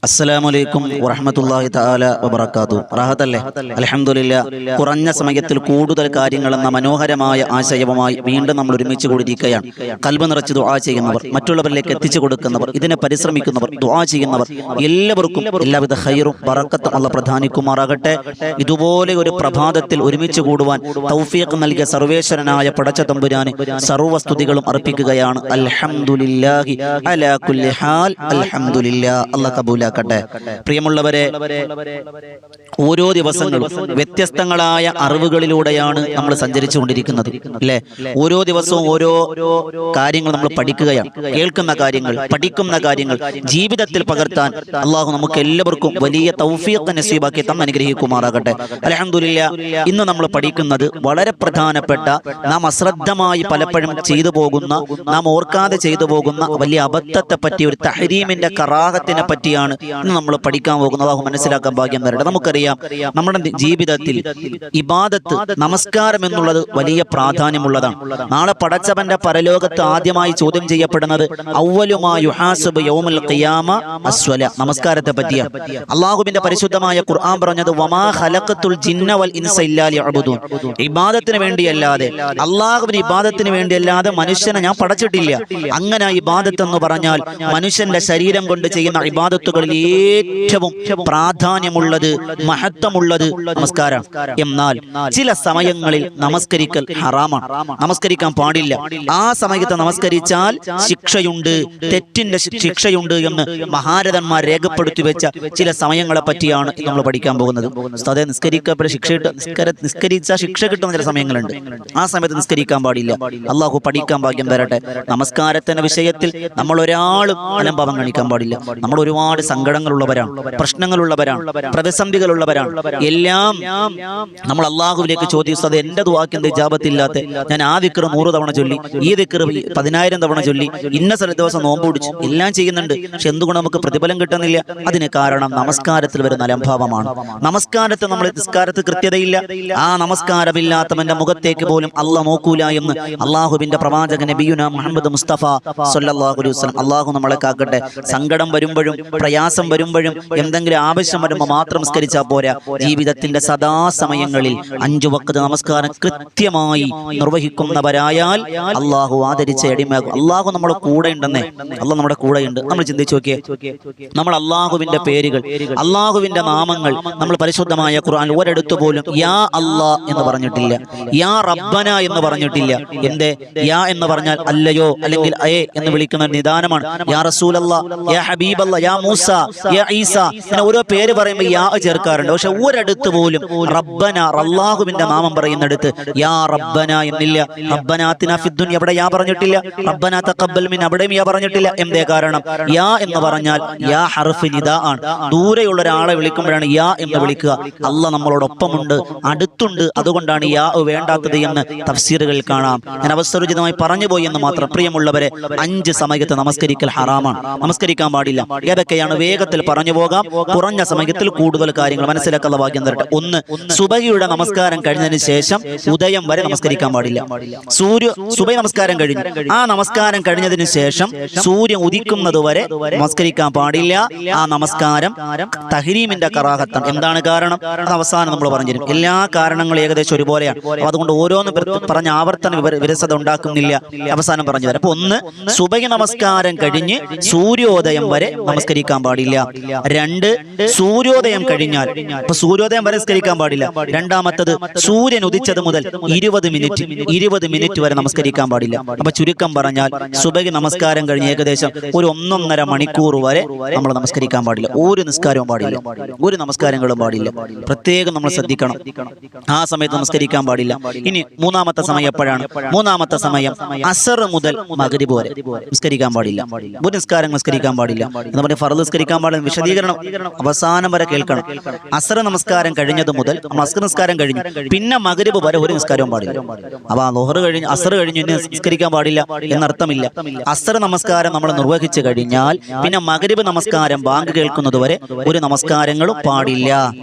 അസ്സലാമലൈക്കും വറഹ്മത്തുള്ളാഹി തആല വബറകാതുഹു. റാഹത്തല്ലേ? അൽഹംദുലില്ലാഹ്. കുറഞ്ഞ സമയത്തിൽ കൂടുതൽ കാര്യങ്ങൾ എന്ന മനോഹരമായ ആശയവുമായി വീണ്ടും നമ്മൾ ഒരുമിച്ച് കൂടിയിരിക്കുകയാണ്. ഖൽബ് നിറച്ച് ദുആ ചെയ്യുന്നവർ, മറ്റുള്ളവരിലേക്ക് എത്തിച്ചു കൊടുക്കുന്നവർ, ഇതിനെ പരിശ്രമിക്കുന്നവർ, ദുആ ചെയ്യുന്നവർ എല്ലാവർക്കും എല്ലാവിധ ഖൈറും ബറക്കത്തും അല്ലാഹ് പ്രദാനിക്കുമാറാകട്ടെ. ഇതുപോലെ ഒരു പ്രഭാതത്തിൽ ഒരുമിച്ച് കൂടുവാൻ തൗഫീഖ് നൽകിയ സർവേശ്വരനായ പടച്ച തമ്പുരാന് സർവ്വസ്തുതികളും അർപ്പിക്കുകയാണ്. അൽഹംദുലില്ലാഹി അലാ കുല്ലി ഹാൽ. അൽഹംദുലില്ലാഹ്. അല്ലാഹ് കബൂല. പ്രിയമുള്ളവരെ, ഓരോ ദിവസങ്ങളും വ്യത്യസ്തങ്ങളായ അറിവുകളിലൂടെയാണ് നമ്മൾ സഞ്ചരിച്ചു കൊണ്ടിരിക്കുന്നത്, അല്ലെ? ഓരോ ദിവസവും ഓരോ കാര്യങ്ങൾ നമ്മൾ പഠിക്കുകയാണ്. കേൾക്കുന്ന കാര്യങ്ങൾ, പഠിക്കുന്ന കാര്യങ്ങൾ ജീവിതത്തിൽ പകർത്താൻ അള്ളാഹു നമുക്ക് എല്ലാവർക്കും വലിയ തൗഫീഖ് നസീബാക്കി തന്ന് അനുഗ്രഹിക്കുമാറാകട്ടെ. അൽഹംദുലില്ലാഹ്. ഇന്ന് നമ്മൾ പഠിക്കുന്നത് വളരെ പ്രധാനപ്പെട്ട, നാം അശ്രദ്ധമായി പലപ്പോഴും ചെയ്തു പോകുന്ന, നാം ഓർക്കാതെ ചെയ്തു പോകുന്ന വലിയ അബദ്ധത്തെ പറ്റി, ഒരു തഹരീമിന്റെ കറാഹത്തിനെ പറ്റിയാണ് ഇന്ന് നമ്മൾ പഠിക്കാൻ പോകുന്നത്. അല്ലാഹു മനസ്സിലാക്കാൻ ഭാഗ്യം തരട്ടെ. നമുക്കറിയാം, നമ്മുടെ ജീവിതത്തിൽ ഇബാദത്ത്, നമസ്കാരം എന്നുള്ളത് വലിയ പ്രാധാന്യമുള്ളതാണ്. നാളെ പടച്ചവന്റെ പരലോകത്ത് ആദ്യമായി ചോദ്യം ചെയ്യപ്പെടുന്നത് അവ്വലു മാ യുഹാസബു യൗമുൽ ഖിയാമ അസ്വല, നമസ്കാരത്തെ പറ്റിയാണ്. അല്ലാഹുവിന്റെ പരിശുദ്ധമായ ഖുർആൻ പറഞ്ഞത് വമാ ഖലഖതുൽ ജിന്ന വൽ ഇൻസ ഇല്ലാ ലിയഅ്ബുദൂൻ, ഇബാദത്തിന് വേണ്ടിയല്ലാതെ, അല്ലാഹുവിന്റെ ഇബാദത്തിന് വേണ്ടിയല്ലാതെ മനുഷ്യനെ ഞാൻ പടച്ചിട്ടില്ല. അങ്ങനെ ഇബാദത്ത് എന്ന് പറഞ്ഞാൽ മനുഷ്യന്റെ ശരീരം കൊണ്ട് ചെയ്യുന്ന ഇബാദത്തുകളിൽ ഏറ്റവും പ്രാധാന്യമുള്ളത്, മഹത്വമുള്ളത് നമസ്കാരം. എന്നാൽ ചില സമയങ്ങളിൽ നമസ്കരിക്കൽ ഹറാമാണ്, നമസ്കരിക്കാൻ പാടില്ല. ആ സമയത്ത് നമസ്കരിച്ചാൽ ശിക്ഷയുണ്ട്, തെറ്റിന്റെ ശിക്ഷയുണ്ട് എന്ന് മഹാരഥന്മാർ രേഖപ്പെടുത്തി വെച്ച ചില സമയങ്ങളെ പറ്റിയാണ് നമ്മൾ പഠിക്കാൻ പോകുന്നത്. അതെ, നിസ്കരിക്കപ്പെട്ട നിസ്കരിച്ച ശിക്ഷ കിട്ടുന്ന ചില സമയങ്ങളുണ്ട്. ആ സമയത്ത് നിസ്കരിക്കാൻ പാടില്ല. അള്ളാഹു പഠിക്കാൻ ഭാഗ്യം തരട്ടെ. നമസ്കാരത്തിന്റെ വിഷയത്തിൽ നമ്മൾ ഒരാളും അലംഭാവം കാണിക്കാൻ പാടില്ല. നമ്മൾ ഒരുപാട് സങ്കടങ്ങളുള്ളവരാണ്, പ്രശ്നങ്ങളുള്ളവരാണ്, പ്രതിസന്ധികളുള്ളവരാണ്. എല്ലാം നമ്മൾ അള്ളാഹുവിലേക്ക് ചോദിച്ചത്, എന്റെ ദുആക്ക് എന്ത് ഇജാബത്തില്ലാത്ത, ഞാൻ ആ ദിക്ർ 100 തവണ ചൊല്ലി, ഈ ദിക്ർ 10,000 തവണ ചൊല്ലി, ഇന്ന ദിവസം നോമ്പ് പിടിച്ചു, എല്ലാം ചെയ്യുന്നുണ്ട്, പക്ഷെ എന്തുകൊണ്ട് നമുക്ക് പ്രതിഫലം കിട്ടുന്നില്ല? അതിന് കാരണം നമസ്കാരത്തിൽ വരുന്ന അലംഭാവമാണ്. നമസ്കാരത്തിൽ നമ്മൾ നിസ്കാരത്തിൽ കൃത്യതയില്ല. ആ നമസ്കാരമില്ലാത്തവന്റെ മുഖത്തേക്ക് പോലും അള്ളാഹ് നോക്കൂല എന്ന് അള്ളാഹുവിന്റെ പ്രവാചകൻ നബിയുനാ മുഹമ്മദ് മുസ്തഫ സ്വല്ലല്ലാഹു അലൈഹി വസല്ലം. അള്ളാഹു നമ്മളെ കാക്കട്ടെ. സങ്കടം വരുമ്പോഴും, പ്രയാസം വരുമ്പോഴും, എന്തെങ്കിലും ആവശ്യം വരുമ്പോൾ മാത്രം നിസ്കരിച്ചാൽ പോരാ. ജീവിതത്തിന്റെ സദാസമയങ്ങളിൽ 5 വഖ്ത് നമസ്കാരം കൃത്യമായി നിർവഹിക്കുന്നവരായാൽ അള്ളാഹു ആദരിച്ച അടിമയാകും. അള്ളാഹു നമ്മുടെ കൂടെ ഉണ്ടെന്നേ, അള്ളാഹ് നമ്മുടെ കൂടെയുണ്ട്. നമ്മൾ ചിന്തിച്ചു നോക്കിയേ, നമ്മൾ അള്ളാഹുവിന്റെ പേരുകൾ, അള്ളാഹുവിന്റെ നാമങ്ങൾ നമ്മൾ പരിശുദ്ധമായ ഖുർആനിൽ ഒരിടത്തു പോലും യാ അല്ലാ എന്ന് പറഞ്ഞിട്ടില്ല, യാ റബ്ബന എന്ന് പറഞ്ഞിട്ടില്ല. എന്തേ? യാ എന്ന് പറഞ്ഞാൽ അല്ലയോ, അല്ലെങ്കിൽ എന്ന് വിളിക്കുന്ന നിദാനമാണ്. യാ റസൂലല്ലാ, യാ ഹബീബല്ലാ, യാ മൂസ, യാ ഈസ, ഇങ്ങനെ ഓരോ പേര് പറയുമ്പോൾ യാ ചേർക്കാറുണ്ട്. പക്ഷെ ഒരിടത്ത് പോലും റബ്ബന, അല്ലാഹുവിന്റെ നാമം പറയുന്നിടത്ത് യാ റബ്ബന എന്നില്ല. റബ്ബന ആതിനാ ഫിദ്ദുനിയ, അവിടെ യാ പറഞ്ഞിട്ടില്ല. റബ്ബന തഖബ്ബൽ മിന്നാ, അവിടെയും യാ പറഞ്ഞിട്ടില്ല. എന്തേ കാരണം? യാ എന്ന് പറഞ്ഞാൽ യാ ഹർഫ് നിദാ ആണ്. ദൂരെയുള്ള ഒരാളെ വിളിക്കുമ്പോഴാണ് യാ എന്ന് വിളിക്കുക. അല്ലാഹ് നമ്മളോടൊപ്പമുണ്ട്, അടുത്തുണ്ട്, അതുകൊണ്ടാണ് യാ വേണ്ടാത്തത് എന്ന് തഫ്സീറുകളിൽ കാണാം. ഞാൻ അവസരോചിതമായി പറഞ്ഞുപോയി എന്ന് മാത്രം. പ്രിയമുള്ളവരെ, 5 സമയത്ത് നമസ്കരിക്കൽ ഹറാമാണ്, നമസ്കരിക്കാൻ പാടില്ല. ഏതൊക്കെയാണ്? വേഗത്തിൽ പറഞ്ഞു പോകാം, കുറഞ്ഞ സമയത്തിൽ കൂടുതൽ കാര്യങ്ങൾ മനസ്സിലാക്കാനുള്ള ഭാഗ്യം തരട്ടെ. 1, സുബഹിയുടെ നമസ്കാരം കഴിഞ്ഞതിന് ശേഷം ഉദയം വരെ നമസ്കരിക്കാൻ പാടില്ല. സുബഹി നമസ്കാരം കഴിഞ്ഞു, ആ നമസ്കാരം കഴിഞ്ഞതിന് ശേഷം സൂര്യൻ ഉദിക്കുന്നത് വരെ നമസ്കരിക്കാൻ പാടില്ല. ആ നമസ്കാരം തഹരീമിന്റെ കറാഹത്താണ്. എന്താണ് കാരണം? അത് അവസാനം നമ്മൾ പറഞ്ഞിരും. എല്ലാ കാരണങ്ങളും ഏകദേശം ഒരുപോലെയാണ്. അതുകൊണ്ട് ഓരോന്നും പറഞ്ഞ ആവർത്തന വിരസത ഉണ്ടാക്കുന്നില്ല, അവസാനം പറഞ്ഞു തരാം. 1, സുബഹി നമസ്കാരം കഴിഞ്ഞ് സൂര്യോദയം വരെ നമസ്കരിക്കാൻ പാടില്ല. 2, സൂര്യോദയം കഴിഞ്ഞാൽ, ഇപ്പൊ സൂര്യോദയം വരെ നമസ്കരിക്കാൻ പാടില്ല. രണ്ടാമത്തത്, സൂര്യൻ ഉദിച്ചത് മുതൽ 20 മിനിറ്റ് വരെ നമസ്കരിക്കാൻ പാടില്ല. അപ്പൊ ചുരുക്കം പറഞ്ഞാൽ സുബഹി നമസ്കാരം കഴിഞ്ഞ് ഏകദേശം ഒരു 1.5 മണിക്കൂർ വരെ നമ്മൾ നമസ്കരിക്കാൻ പാടില്ല. ഒരു നിസ്കാരവും പാടില്ല, ഒരു നമസ്കാരങ്ങളും പാടില്ല. പ്രത്യേകം നമ്മൾ ശ്രദ്ധിക്കണം, ആ സമയത്ത് നമസ്കരിക്കാൻ പാടില്ല. ഇനി 3-ാമത്തെ സമയം എപ്പോഴാണ്? 3-ാമത്തെ സമയം അസർ മുതൽ മഗ്രിബ് വരെ നമസ്കരിക്കാൻ പാടില്ല. ഒരു നിസ്കാരം നമസ്കരിക്കാൻ പാടില്ല എന്ന് പറഞ്ഞാൽ ഫർദ് നമസ്കരിക്കാൻ പാടില്ല. വിശദീകരണം അവസാനം വരെ കേൾക്കണം. അസർ നമസ്കാരം കഴിഞ്ഞത് മുതൽ, അസർ നിസ്കാരം കഴിഞ്ഞു, പിന്നെ മഗ്രിബ് വരെ ഒരു നിസ്കാരവും പാടില്ല. അപ്പൊ ളുഹർ കഴിഞ്ഞ് അസർ കഴിഞ്ഞു ഇനി നിസ്കരിക്കാൻ പാടില്ല എന്നർത്ഥമില്ല. അസർ നമസ്കാരം നമ്മൾ നിർവഹിച്ചു കഴിഞ്ഞാൽ പിന്നെ മഗ്രിബ് നമസ്കാരം ബാങ്ക് കേൾക്കുന്നത് വരെ ഒരു നമസ്കാരങ്ങളും പാടില്ല.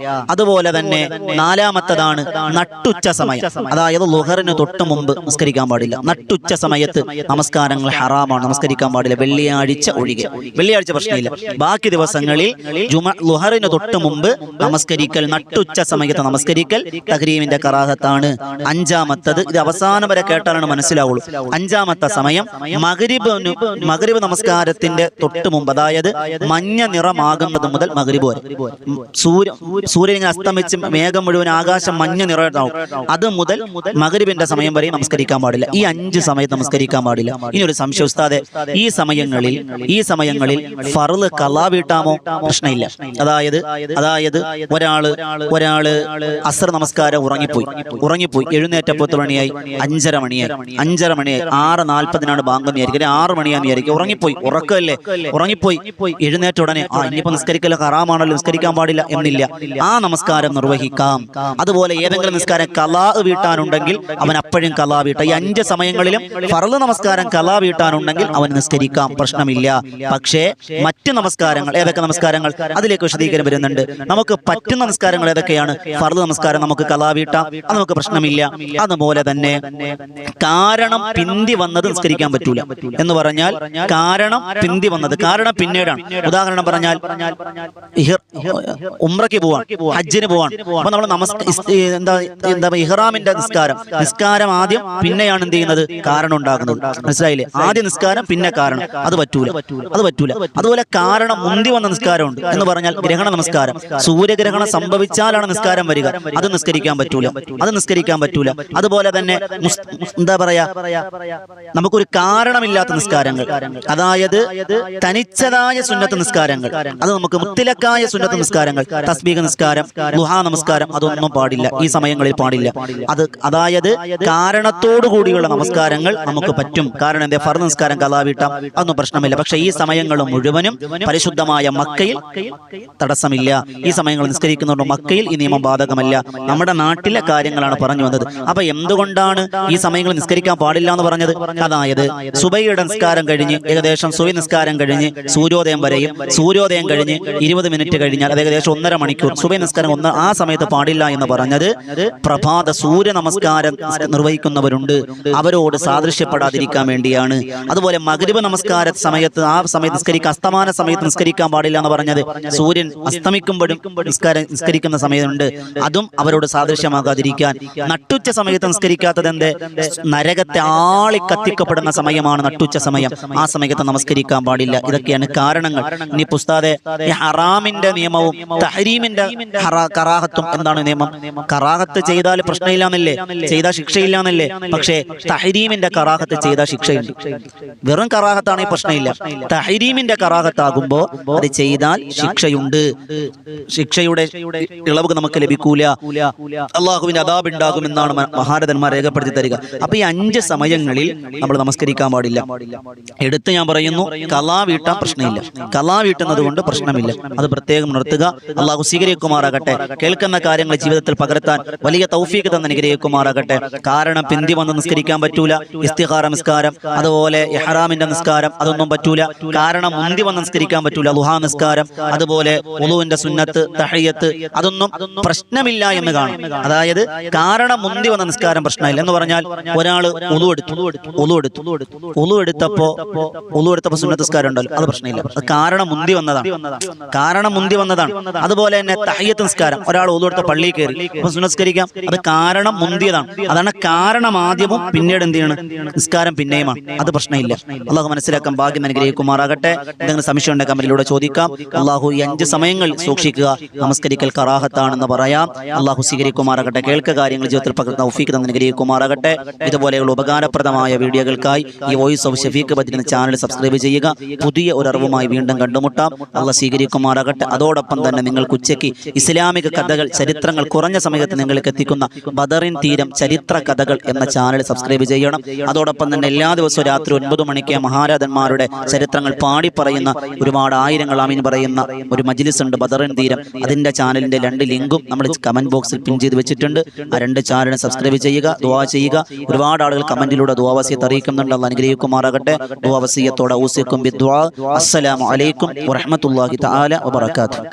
അതുപോലെ തന്നെ 4-ാമത്തതാണ് നട്ടുച്ച സമയം. അതായത് ളുഹറിന് തൊട്ട് മുമ്പ് നമസ്കരിക്കാൻ പാടില്ല. നട്ടുച്ച സമയത്ത് നമസ്കാരങ്ങൾ ഹറാമാണ്, നമസ്കരിക്കാൻ പാടില്ല. വെള്ളിയാഴ്ച ഒഴികെ, വെള്ളിയാഴ്ച പ്രശ്നമില്ല, ബാക്കി ബാക്കി ദിവസങ്ങളിൽ ളുഹറിന് തൊട്ട് മുമ്പ് നമസ്കരിക്കൽ, നട്ടുച്ച സമയത്ത് നമസ്കരിക്കൽ തഹ്രീമിന്റെ കറാഹത്താണ്. അഞ്ചാമത്തത്, ഇത് അവസാനം വരെ കേട്ടാലാണ് മനസ്സിലാവുള്ളൂ. അഞ്ചാമത്തെ സമയം മഗ്രിബ് നമസ്കാരത്തിന്റെ തൊട്ട് മുമ്പ്, അതായത് മഞ്ഞ നിറമാകുന്നത് മുതൽ മഗ്രിബ് വരെ. സൂര്യൻ ഇങ്ങനെ അസ്തമിച്ച് മേഘം മുഴുവൻ ആകാശം മഞ്ഞ നിറമാവും. അത് മുതൽ മഗ്രിബിന്റെ സമയം വരെ നമസ്കരിക്കാൻ പാടില്ല. ഈ 5 സമയത്ത് നമസ്കരിക്കാൻ പാടില്ല. ഇനി ഒരു സംശയം ഉസ്താദേ, ഈ സമയങ്ങളിൽ ഫർള് ഖളാ വീട്ടാമോ? പ്രശ്നമില്ല. അതായത് ഒരാള് അസ്ർ നമസ്കാരം ഉറങ്ങിപ്പോയി എഴുന്നേറ്റപ്പോൾ മണിയായി 5:30 മണിയായി 6:40 ബാങ്ക് വിചാരിക്കും, 6 മണിയാന്ന് വിചാരിക്കും. ഉറങ്ങിപ്പോയി എഴുന്നേറ്റ ഉടനെ ഇനിയിപ്പോ നിസ്കരിക്കലോ ഹറാമാണല്ലോ, നിസ്കരിക്കാൻ പാടില്ല എന്നില്ല. ആ നമസ്കാരം നിർവഹിക്കാം. അതുപോലെ ഏതെങ്കിലും നിസ്കാരം ഖളാ വീട്ടാനുണ്ടെങ്കിൽ അവൻ അപ്പോഴും ഖളാ വീട്ടാം. ഈ 5 സമയങ്ങളിലും ഫർള് നമസ്കാരം ഖളാ വീട്ടാനുണ്ടെങ്കിൽ അവൻ നിസ്കരിക്കാം, പ്രശ്നമില്ല. പക്ഷേ മറ്റ് നമസ്കാരങ്ങൾ, ഏതൊക്കെ നമസ്കാരങ്ങൾ, അതിലേക്ക് വിശദീകരണം വരുന്നുണ്ട്. നമുക്ക് പറ്റുന്ന നമസ്കാരങ്ങൾ ഏതൊക്കെയാണ്? ഫർള് നമസ്കാരം നമുക്ക് ഖളാ വീട്ടാം, അത് നമുക്ക് പ്രശ്നമില്ല. അതുപോലെ തന്നെ കാരണം പിന്തി വന്നത് നിസ്കരിക്കാൻ പറ്റൂല എന്ന് പറഞ്ഞാൽ, കാരണം പിന്തി വന്നത്, കാരണം പിന്നീടാണ്. ഉദാഹരണം പറഞ്ഞാൽ ഉംറയ്ക്ക് പോവാൻ, ഹജ്ജിന് പോവാൻ, അപ്പൊ നമ്മൾ ഇഹ്റാമിന്റെ നിസ്കാരം ആദ്യം പിന്നെയാണ് എന്ത് ചെയ്യുന്നത്? കാരണം ഉണ്ടാകുന്നത്. മനസ്സിലായില്ലേ? ആദ്യ നിസ്കാരം പിന്നെ കാരണം, അത് പറ്റൂല. അതുപോലെ കാരണം മുന്തി വന്ന നിസ്കാരമുണ്ട് എന്ന് പറഞ്ഞാൽ ഗ്രഹണ നമസ്കാരം, സൂര്യഗ്രഹണം സംഭവിച്ചാലാണ് നിസ്കാരം വരിക, അത് നിസ്കരിക്കാൻ പറ്റൂല. അതുപോലെ തന്നെ നമുക്കൊരു കാരണമില്ലാത്ത നിസ്കാരങ്ങൾ, അതായത് തനിച്ചതായ സുന്നത്ത് നിസ്കാരങ്ങൾ, അത് നമുക്ക് മുത്തലക്കായ സുന്നത്ത് നിസ്കാരങ്ങൾ, തസ്ബീഹ് നിസ്കാരം, ദുഹാ നമസ്കാരം, അതൊന്നും പാടില്ല. ഈ സമയങ്ങളിൽ പാടില്ല. അതായത് കാരണത്തോടു കൂടിയുള്ള നമസ്കാരങ്ങൾ നമുക്ക് പറ്റും. കാരണം എന്താ? ഫർദ് നിസ്കാരം ഖളാ വീട്ടാം, അതൊന്നും പ്രശ്നമില്ല. പക്ഷേ ഈ സമയങ്ങൾ മുഴുവനും പരിശുദ്ധമായ മക്കയിൽ തടസ്സമില്ല. ഈ സമയങ്ങൾ നിസ്കരിക്കുന്നുണ്ട് മക്കയിൽ ഈ നിയമം ബാധകമല്ല. നമ്മുടെ നാട്ടിലെ കാര്യങ്ങളാണ് പറഞ്ഞു വന്നത്. അപ്പൊ എന്തുകൊണ്ടാണ് ഈ സമയങ്ങൾ നിസ്കരിക്കാൻ പാടില്ല എന്ന് പറഞ്ഞത്? അതായത് സുബഹിയുടെ നിസ്കാരം കഴിഞ്ഞ് ഏകദേശം സുബഹി നിസ്കാരം കഴിഞ്ഞ് സൂര്യോദയം വരെയും, സൂര്യോദയം കഴിഞ്ഞ് 20 മിനിറ്റ് കഴിഞ്ഞാൽ അത് ഏകദേശം 1.5 മണിക്കൂർ സുബഹി നിസ്കാരം ആ സമയത്ത് പാടില്ല എന്ന് പറഞ്ഞത് പ്രഭാത സൂര്യ നമസ്കാരം നിർവഹിക്കുന്നവരുണ്ട്, അവരോട് സാദൃശ്യപ്പെടാതിരിക്കാൻ വേണ്ടിയാണ്. അതുപോലെ മഗ്രിബ് നമസ്കാര സമയത്ത് ആ സമയത്ത് അസ്തമാന സമയത്ത് നിസ്കരിക്കാൻ പാടില്ല എന്ന് പറഞ്ഞത് സൂര്യൻ അസ്തമിക്കുമ്പോഴും നിസ്കരിക്കുന്ന സമയമുണ്ട്, അതും അവരോട് സാദൃശ്യമാകാതിരിക്കാൻ. നട്ടുച്ച സമയത്ത് നിസ്കരിക്കാത്തത് എന്ത്? നരകത്തെ ആളി കത്തിക്കപ്പെടുന്ന സമയമാണ് നട്ടുച്ച സമയം, ആ സമയത്ത് നമസ്കരിക്കാൻ പാടില്ല. ഇതൊക്കെയാണ് കാരണങ്ങൾ. ഇനി ഉസ്താദേ, ഈ ഹറാമിന്റെ നിയമവും തഹരീമിന്റെ കറാഹത്തും എന്താണ് നിയമം? കറാഹത്ത് ചെയ്താൽ പ്രശ്നമില്ലാന്നല്ലേ, ചെയ്താൽ ശിക്ഷയില്ലാന്നല്ലേ? പക്ഷേ തഹരീമിന്റെ കറാഹത്ത് ചെയ്താൽ ശിക്ഷയുണ്ട്. വെറും കറാഹത്താണെങ്കിൽ പ്രശ്നമില്ല. തഹരീമിന്റെ കറാഹത്താകുമ്പോ അത് ചെയ്താൽ ശിക്ഷയുണ്ട്. ശിക്ഷയുടെ ഇളവ് നമുക്ക് ലഭിക്കൂല, അള്ളാഹുവിന്റെ അദാബ് ഉണ്ടാകുമെന്നാണ് മഹാരഥന്മാർ രേഖപ്പെടുത്തി തരിക. അപ്പൊ ഈ 5 സമയങ്ങളിൽ നമ്മൾ നമസ്കരിക്കാൻ പാടില്ല. എടുത്ത് ഞാൻ പറയുന്നു, ഖളാ വീട്ടാൻ പ്രശ്നമില്ല. ഖളാ വീട്ടുന്നത് കൊണ്ട് പ്രശ്നമില്ല. അത് പ്രത്യേകം നിർത്തുക. അള്ളാഹു സ്വീകരിക്കുമാറാകട്ടെ. കേൾക്കുന്ന കാര്യങ്ങൾ ജീവിതത്തിൽ പകർത്താൻ വലിയ തൗഫീഖ് തന്ന് അനുഗ്രഹിക്കുമാറാകട്ടെ. കാരണം പിന്തി വന്ന് നിസ്കരിക്കാൻ പറ്റൂല. ഇസ്തിഖാറ നിസ്കാരം, അതുപോലെ ഇഹ്റാമിന്റെ നിസ്കാരം, അതൊന്നും പറ്റൂല. കാരണം മുന്തി വന്ന് നിസ്കരിക്കാൻ പറ്റൂല. ളുഹാ നിസ്കാരം, അതുപോലെ വുളൂഇന്റെ സുന്നത്ത്, തഹിയ്യത്ത്, അതൊന്നും പ്രശ്നമില്ല എന്ന് കാണും. അതായത് കാരണം മുന്തി വന്ന നിസ്കാരം പ്രശ്നമില്ല എന്ന് പറഞ്ഞാൽ, ഒരാള് ഉളു എടുത്തപ്പോ സുന്നത്ത് നിസ്കാരം ഉണ്ടല്ലോ, അത് പ്രശ്നമില്ല. അത് കാരണം മുന്തി വന്നതാണ്. അതുപോലെ തന്നെ തഹിയ്യത്ത് നിസ്കാരം, ഒരാൾ ഉളു എടുത്ത പള്ളിയിൽ കയറി അപ്പൊ സുന്നത്ത് നിസ്കരിക്കാം, അത് കാരണം മുന്തിയതാണ്. അതാണ് കാരണം ആദ്യവും പിന്നീട് എന്ത് ചെയ്യണം? നിസ്കാരം പിന്നെയുമാണ്, അത് പ്രശ്നമില്ല. അള്ളാഹു മനസ്സിലാക്കാൻ ഭാഗ്യം അനുഗ്രഹിക്കുമാറാകട്ടെ. എന്തെങ്കിലും സംശയം ഉണ്ടെങ്കിൽ കമന്റിലൂടെ ചോദിക്കാം. അള്ളാഹു ഈ 5 സമയങ്ങൾ സൂക്ഷിക്കുക. നമസ്കരിക്കൽ കറാഹത്താണെന്ന് പറയാം. അള്ളാഹു സ്വീകരിക്കുമാറാകട്ടെ. കേൾക്കുക കാര്യങ്ങൾ ജീവിതത്തിൽ പകർന്ന തൗഫീഖ് തന്ന് അനുഗ്രഹിക്കുമാറാകട്ടെ. ഇതുപോലെയുള്ള ഉപകാരപ്രദമായ വീഡിയോകൾക്കായി ഈ വോയിസ് ഓഫ് ഷഫീഖ് ബദിന് ചാനൽ സബ്സ്ക്രൈബ് ചെയ്യുക. പുതിയ ഒരു അറിവുമായി വീണ്ടും കണ്ടുമുട്ടാം. അള്ളാഹു സ്വീകരിക്കുമാറാകട്ടെ. അതോടൊപ്പം തന്നെ നിങ്ങൾക്ക് ഉച്ചയ്ക്ക് ഇസ്ലാമിക കഥകൾ, ചരിത്രങ്ങൾ കുറഞ്ഞ സമയത്ത് നിങ്ങൾക്ക് എത്തിക്കുന്ന ബദറിൻ തീരം ചരിത്ര കഥകൾ എന്ന ചാനൽ സബ്സ്ക്രൈബ് ചെയ്യണം. അതോടൊപ്പം തന്നെ എല്ലാ ദിവസവും രാത്രി 9 മണിക്ക് മഹാരഥന്മാരുടെ ചരിത്രങ്ങൾ പാടി പറയുന്ന ഒരുപാട് ആയിരങ്ങൾ ആമീൻ പറയുന്ന ഒരു മജ്ലിസ് ഉണ്ട്, ബദറിൻ തീരം. അതിന്റെ ചാനലിന്റെ 2 ലിങ്കും നമ്മൾ കമന്റ് ബോക്സിൽ പിൻ ചെയ്ത് വെച്ചിട്ടുണ്ട്. ആ 2 ചാനലും സബ്സ്ക്രൈബ് ചെയ്യുക, ദുആ ചെയ്യുക. ഒരുപാട് ആളുകൾ കമന്റിലൂടെ ദുആ വസിയത്ത് അറിയിക്കുന്നുണ്ട്. അല്ലാഹു അനുഗ്രഹിക്കുമാറാകട്ടെ. ദുആ വസിയത്തോടെ ഊസിക്കും ബിദ്ദുആ. അസ്സലാമു അലൈക്കും വറഹ്മത്തുള്ളാഹി തആല വബറകാതുഹു.